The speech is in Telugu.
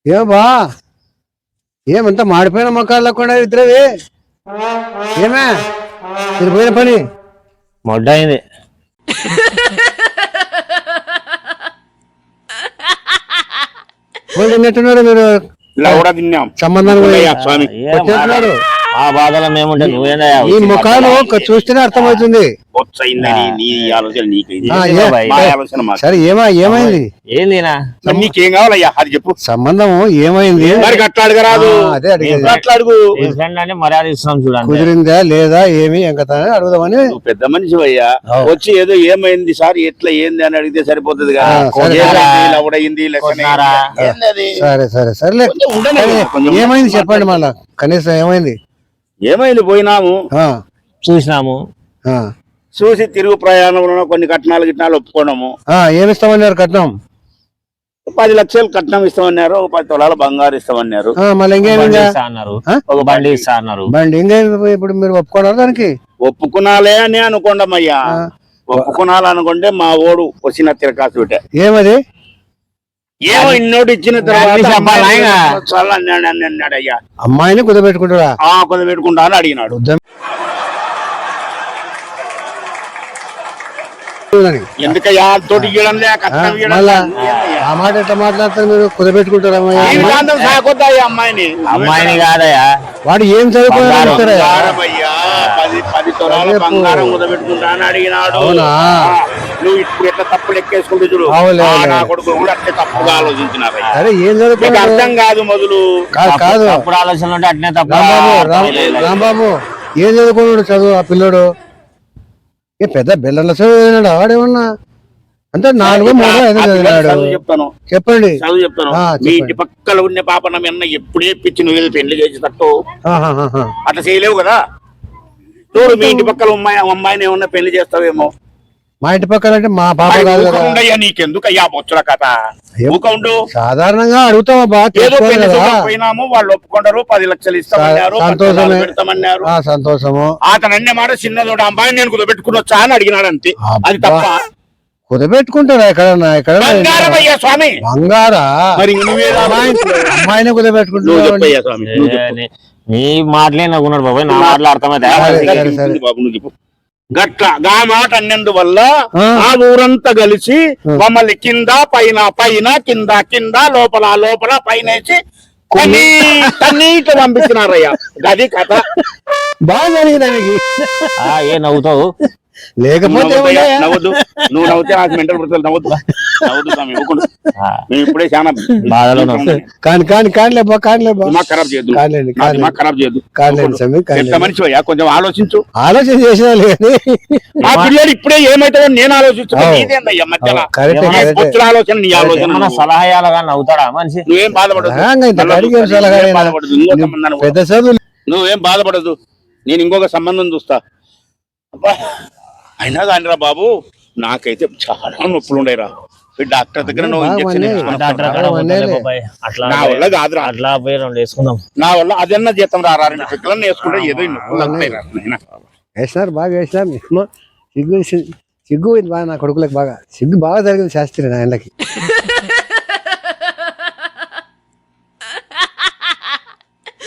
ఏం బా ఏమంతా మాడిపోయిన మొక్కలు లేకుండా ఇద్దరవి ఏమే మీరు పోయిన పని మొడ్డ అయింది. వాళ్ళు తిన్నట్టున్నారు మీరు సంబంధాలు వచ్చేస్తున్నారు. ఆ బాధలో మేముంటే నువ్వేనా ఈ ముఖాలు చూస్తేనే అర్థమవుతుంది. సరే ఏమైంది నీకేం కావాలయ్యా అది చెప్పు. సంబంధం ఏమైంది అదే అట్లాడుగు. మర్యాద ఇస్తున్నాం చూడండి. కుదిరిందా లేదా ఏమి ఇంకా అడుగుదామని. పెద్ద మనిషి అయ్యా వచ్చి ఏదో ఏమైంది సార్ ఎట్లా ఏంది అని అడిగితే సరిపోతుంది కదా. సరే సరే సరేలే ఏమైంది చెప్పండి మళ్ళా కనీసం ఏమైంది. ఏమైంది పోయినాము చూసినాము చూసి తిరుగు ప్రయాణంలో కొన్ని కట్నాలు ఒప్పుకోవడము. ఏమిస్తామన్నారు కట్నం? 10 లక్షలు కట్నం ఇస్తామన్నారు. 10 తులాల బంగారు ఇస్తామన్నారు. మళ్ళీ ఇంకేమి అన్నారు, ఒక బండి ఇస్తా అన్నారు. బండి ఇంకేమి ఇప్పుడు మీరు ఒప్పుకోవడం దానికి? ఒప్పుకున్నాలే అని అనుకోండమయ్యా. ఒప్పుకున్నాలనుకుంటే మా ఓడు వచ్చిన తిరకాసు పెట్టే ఏమది ఏమో ఇన్నోటి ఇచ్చిన తర్వాత అన్నాడయ్యా. అమ్మాయిని కుదబెట్టుకుంటారా? కుదబెట్టుకుంటా అని అడిగినాడు. ఎందుకయ్యా తోటి ఆ మాట ఎట్లా మాట్లాడతారు మీరు? కుదబెట్టుకుంటారా అమ్మాయిని? అమ్మాయిని కాదయ్యా, వాడు ఏం చదువుకున్నాడు? 10 తులాల బంగారం కుదబెట్టుకుంటా అని అడిగినాడు. నువ్వు ఇప్పుడు ఎట్లా తప్పులు ఎక్కేసుకుంటూ చూడు. నా కొడుకు కూడా అట్లే తప్పుగా ఆలోచించినారు. అరే ఏం చదువుకున్నాడు అర్థం కాదు మొదలు కాదు తప్పుడు ఆలోచనలు ఉంటే అట్నే తప్పు. రాంబాబు ఏం చదువుకున్నాడు చదువు ఆ పిల్లడు? ఏ పెద్ద బిల్లల చదివినాడు వాడేమన్నా? అంటే 4, 3, 5 చదివినాడు. చెప్తాను చెప్పండి చదువు చెప్తాను. మీ ఇంటి పక్కన ఉన్న పాప నమ్మ ఎప్పుడే పిచ్చి నువ్వు పెళ్లి చేసేటట్టు అట్లా చేయలేవు కదా. చూడు మీ ఇంటి పక్కల అమ్మాయిని ఏమన్నా పెళ్లి చేస్తావేమో. మా ఇంటి పక్కన అంటే మా పాప కాదు కదా. నీకెందుకయ్యా బొచ్చుల కథ? సాధారణంగా అడుగుతావా బాగా పోయినాము, వాళ్ళు ఒప్పుకుంటారు. 10 లక్షలు ఇస్తామన్నారు, పెడతామన్నారు. సంతోషము. అతను అన్నే మాట చిన్నదోడు అమ్మాయిని నేను కుదబెట్టుకునొచ్చా అని అడిగినాడు అంతే. అది తప్ప. కుదబెట్టుకుంటారా ఎక్కడన్నా? బంగారమయ్యా స్వామి. బంగారా? మరి అమ్మాయిని కుదబెట్టుకుంటున్నా స్వామి. నీ మాటలే నవ్వున్నాడు బాబాయ్, నా మాటలు అర్థమైతే బాబు నువ్వు చెప్పు. గట్ల గా మాట అన్నందువల్ల ఆ ఊరంతా కలిసి మమ్మల్ని కింద పైన పైన కింద కింద లోపల లోపల పైనేసి కన్నీట పంపించినారయ్యా. గది కథ. బాగా జరిగిందానికి ఏ నవ్వుతావు? లేకపోతే నవ్వద్దు. నువ్వు నవ్వుతే నాకు మెంటల్ పడుతుంది. నవ్వద్దు నవ్వద్దు స్వామి. మేము ఇప్పుడే చాలా బాధలో ఖరాబ్ చేయొద్దు. ఖరాబ్ చేయొద్దు. మనిషి అయ్యా కొంచెం ఆలోచించు. ఆలోచన చేసినా మా పిల్లలు ఇప్పుడే ఏమైతుందో నేను ఆలోచిస్తున్నాయ్యా. మధ్యలో ఆలోచన నీ ఆలోచన సలహాలుగా నవ్వుతాడా మనిషి? నువ్వేం బాధపడదు. నువ్వేం బాధపడదు. నేను ఇంకొక సంబంధం చూస్తా. అయినా కానిరా బాబు నాకైతే చాలా నొప్పులు ఉండేరా. డాక్టర్ దగ్గర నా వల్ల కాదురా. నా వల్ల అదన్నా జీతం రా 2 పిక్కలన్నీ వేసుకుంటే ఏదో వేసినారు. బాగా వేసినారు. సిగ్గు బాగా నా కొడుకులకు బాగా సిగ్గు బాగా జరిగింది శాస్త్రి నా ఆయనకి.